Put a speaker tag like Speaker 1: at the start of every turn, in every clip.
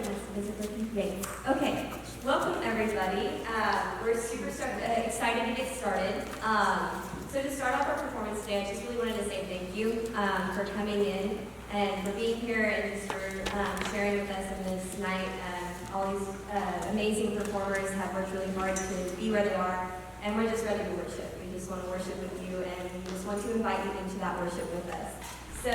Speaker 1: Is it working? Great. Okay. Welcome, everybody. We're super excited to get started. So to start off our performance today, I just really wanted to say thank you for coming in and for being here and just for sharing with us in this night. All these amazing performers have worked really hard to be where they are, and we're just ready to worship. We just want to worship with you, and we just want to invite you into that worship with us. So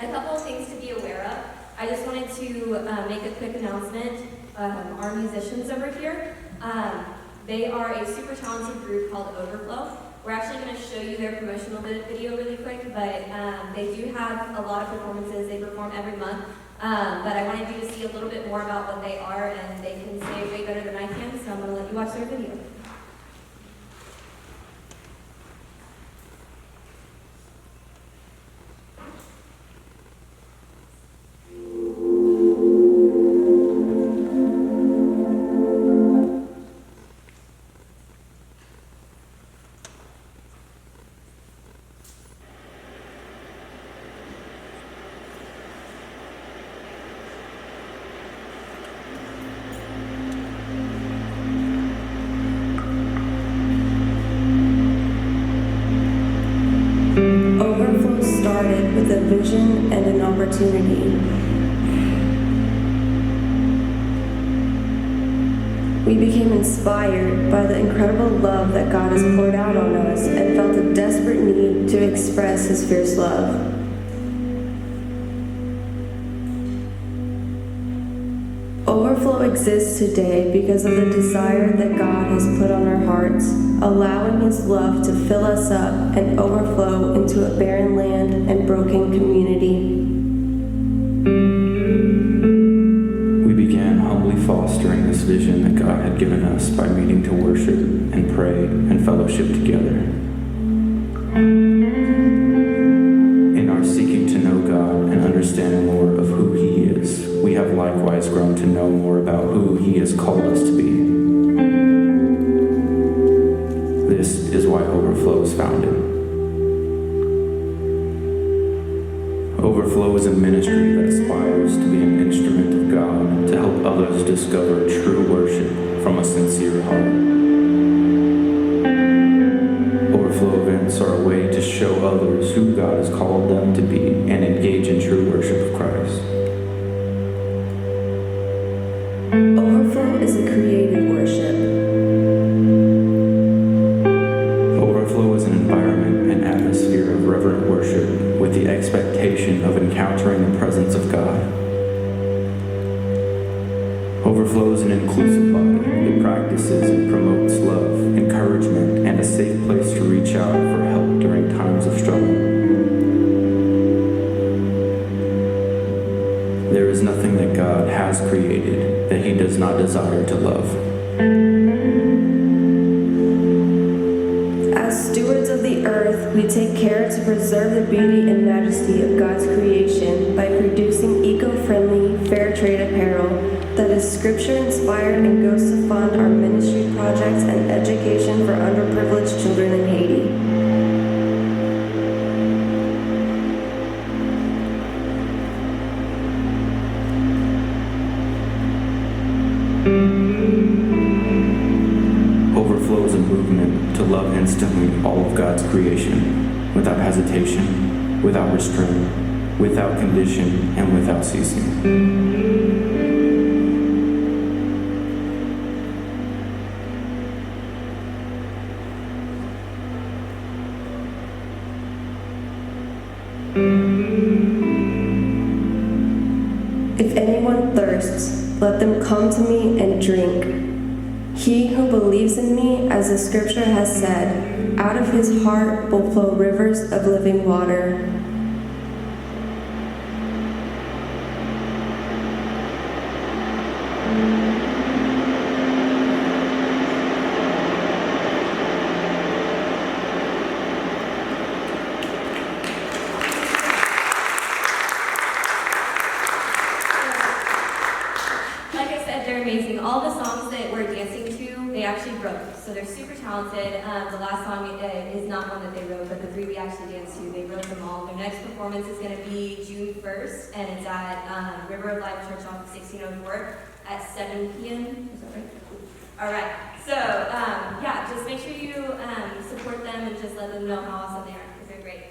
Speaker 1: a couple of things to be aware of. I just wanted to make a quick announcement. Our musicians over here, they are a super talented group called Overflow. We're actually going to show you their promotional video really quick, but they do have a lot of performances. They perform every month, but I wanted you to see a little bit more about what they are, and they can say it way better than I can, so I'm going to let you watch their video.
Speaker 2: With a vision and an opportunity. We became inspired by the incredible love that God has poured out on us and felt a desperate need to express His fierce love. Overflow exists today because of the desire that God has put on our hearts, allowing His love to fill us up and overflow into a barren land and broken community.
Speaker 3: We began humbly fostering this vision that God had given us by meeting to worship and pray and fellowship together. In our seeking to know God and understand more of who He is, we have likewise grown to know more about who He has called us to be. This is why Overflow was founded. Overflow is a ministry that aspires to be an instrument of God to help others discover true worship from a sincere heart. Overflow events are a way to show others who God has called them to be and engage in true worship of Christ.
Speaker 2: Overflow is a creative worship.
Speaker 3: Overflow is an environment and atmosphere of reverent worship with the expectation of encountering the presence of God. Overflow is an inclusive body that practices and promotes love, encouragement, and a safe place to reach out for help during times of struggle. There is nothing that God has created that He does not desire to love.
Speaker 2: As stewards of the earth, we take care to preserve the beauty and majesty of God's creation by producing eco-friendly, fair trade apparel that is scripture-inspired and goes to fund our ministry projects and education for underprivileged children in Haiti.
Speaker 3: Overflow is a movement to love instantly all of God's creation, without hesitation, without restraint, without condition, and without ceasing.
Speaker 2: If anyone thirsts, let them come to me and drink. He who believes in me, as the scripture has said, out of his heart will flow rivers of living water.
Speaker 1: Like I said, they're amazing. All the songs that we're dancing to, they actually wrote. So they're super talented. The last song is not one that they wrote, but the three we actually danced to, they wrote them all. Their next performance is going to be June 1st, and it's at River of Life Church off of 1604 at 7 p.m. Is that right? All right. So, yeah, just make sure you support them and just let them know how awesome they are, because they're great.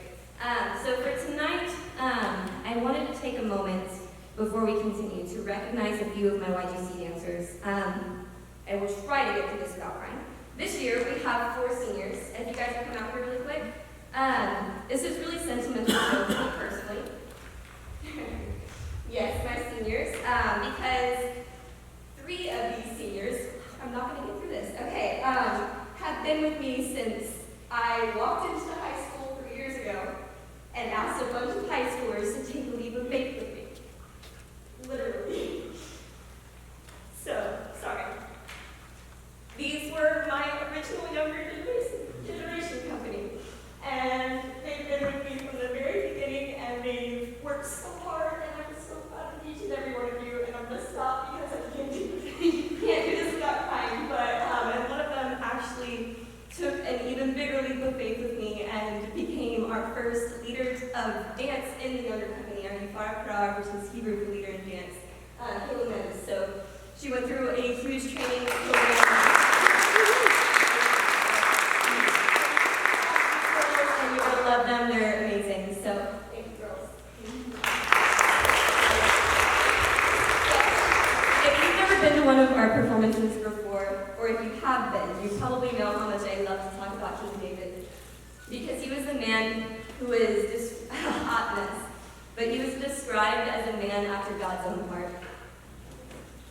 Speaker 1: So for tonight, I wanted to take a moment before we continue to recognize a few of my YGC dancers. I will try to get through this without crying. This year, we have 4 seniors. If you guys will come out here really quick. This is really sentimental to me personally. Yes, my seniors, because 3 of these seniors, I'm not going to get through this, okay, have been with me since I walked into high school 3 years ago and asked a bunch of high schoolers to take a leap of faith with me. Literally. So, sorry. These were my original younger generation company, and they've been with me from the very beginning, and they've worked so hard, and I'm so proud of each and every one of you, and I'm going to stop because I can't do this without crying, but and one of them actually took an even bigger leap of faith with me and became our first leaders of dance in the younger company, our Yifar, which is Hebrew for leader in dance, Leonard. So she went through a huge training program. And you're gonna love them, they're amazing. So thank you, girls. If you've never been to one of our performances before, or if you have been, you probably know how much I love to talk about King David. Because he was a man who was just a hot mess, but he was described as a man after God's own heart.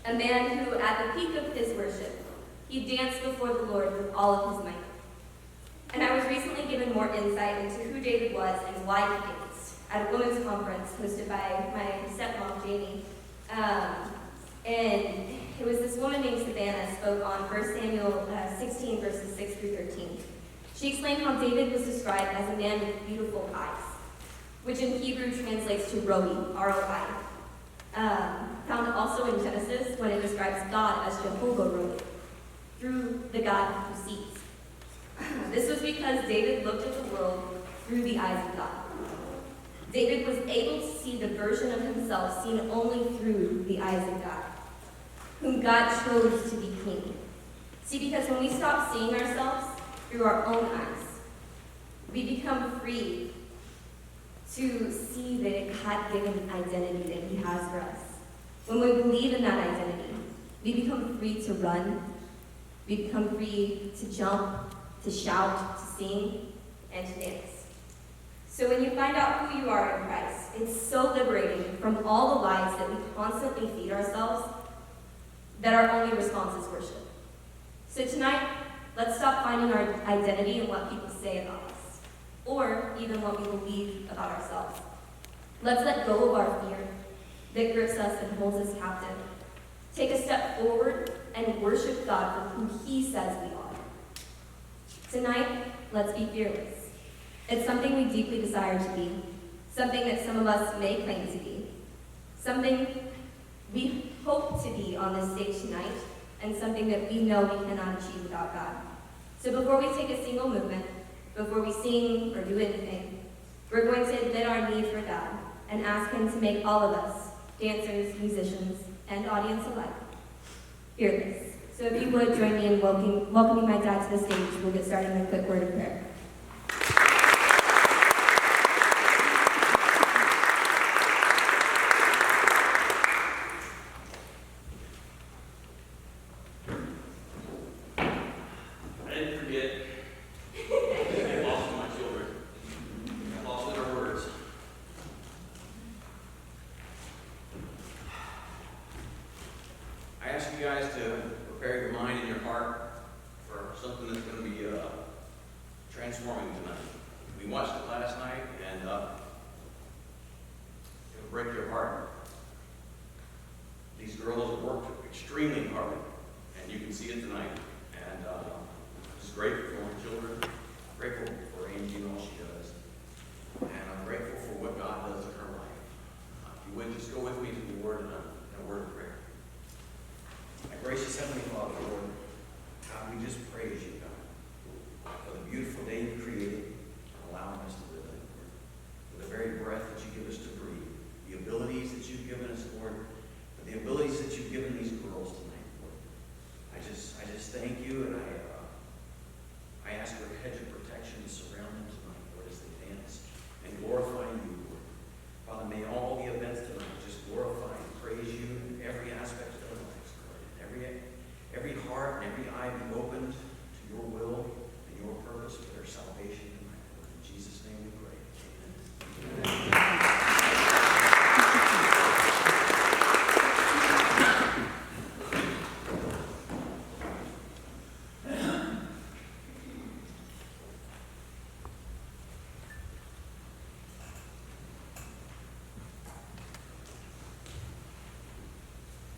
Speaker 1: A man who, at the peak of his worship, he danced before the Lord with all of his might. And I was recently given more insight into who David was and why he danced at a women's conference hosted by my stepmom, Jamie. And it was this woman named Savannah spoke on 1 Samuel 16, verses 6 through 13. She explained how David was described as a man with beautiful eyes, which in Hebrew translates to Roi, R-O-I. Found also in Genesis when it describes God as Jehovah Roi, through the God who sees. This was because David looked at the world through the eyes of God. David was able to see the version of himself seen only through the eyes of God, whom God chose to be king. See, because when we stop seeing ourselves through our own eyes, we become free to see the God-given identity that he has for us. When we believe in that identity, we become free to run, we become free to jump, to shout, to sing, and to dance. So when you find out who you are in Christ, it's so liberating from all the lies that we constantly feed ourselves that our only response is worship. So tonight, let's stop finding our identity in what people say about us, or even what we believe about ourselves. Let's let go of our fear that grips us and holds us captive. Take a step forward and worship God for who he says we are. Tonight, let's be fearless. It's something we deeply desire to be, something that some of us may claim to be, something we hope to be on this stage tonight, and something that we know we cannot achieve without God. So before we take a single movement, before we sing or do anything, we're going to admit our need for God and ask him to make all of us, dancers, musicians, and audience alike, fearless. So if you would join me in welcoming my dad to the stage, we'll get started with a quick word of prayer.
Speaker 4: I didn't forget. I lost my children. I lost their words. I ask you guys to prepare your mind and your heart for something that's going to be transforming tonight. We watched it last night, and it'll break your heart. These girls have worked extremely hard, and you can see it tonight. And just grateful for my children, grateful